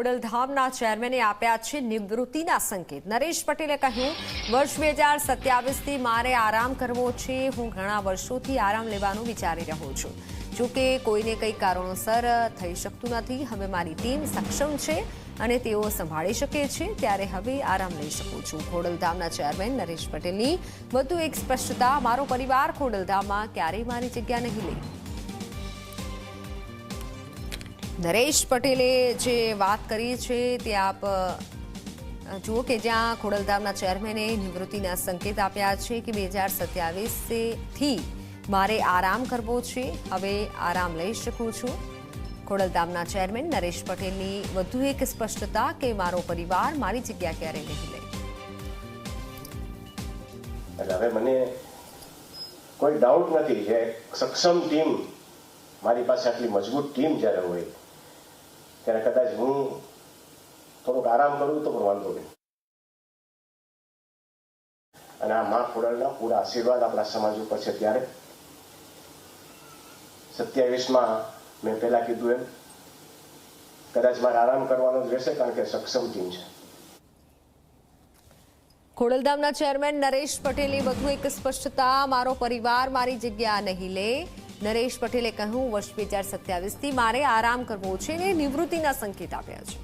ખોડલધામના ચેરમેને આપ્યા છે નિવૃત્તિના સંકેત। નરેશ પટેલે કહ્યું, વર્ષ 2027થી મારે આરામ કરવો છે। હું ઘણા વર્ષોથી આરામ લેવાનું વિચારી રહ્યો છું। જો કે કોઈને કંઈ કારણોસર થઈ શકતું નથી। હવે મારી ટીમ સક્ષમ છે અને તેઓ સંભાળી શકે છે, ત્યારે હવે આરામ લઈ શકું છું। ખોડલધામના ચેરમેન નરેશ પટેલની વધુ એક સ્પષ્ટતા, મારો પરિવાર ખોડલધામમાં ક્યારેય મારી જગ્યા નહીં લે। નરેશ પટેલે જે વાત કરી છે તે આપ જુઓ કે જ્યાં ખોડલધામના ચેરમેને નિવૃત્તિના સંકેત આપ્યા છે કે 2027થી મારે આરામ કરવો છે, હવે આરામ લઈ શકું છું। ખોડલધામના ચેરમેન નરેશ પટેલની વધુ એક સ્પષ્ટતા કે મારો પરિવાર મારી જગ્યા ક્યારે નહીં લે। હવે મને કોઈ ડાઉટ નથી કે સક્ષમ ટીમ, મારી પાસે આટલી મજબૂત ટીમ જ્યારે હોય ત્યારે કદાચ હું થોડોક આરામ કરું તો પણ વાંધો નહીં। અને આ મા ખોડલના પૂરા આશીર્વાદ આપણા સમાજ ઉપર છે। ત્યારે 27માં મેં પહેલા કીધું એમ કદાચ મારે આરામ કરવાનો જ રહેશે, કારણ કે સક્ષમ ટીમ છે। ખોડલધામના ચેરમેન નરેશ પટેલની વધુ એક સ્પષ્ટતા, મારો પરિવાર મારી જગ્યા નહીં લે। નરેશ પટેલે કહ્યું, વર્ષ 2027થી મારે આરામ કરવો છે અને નિવૃત્તિના સંકેત આપ્યા છે।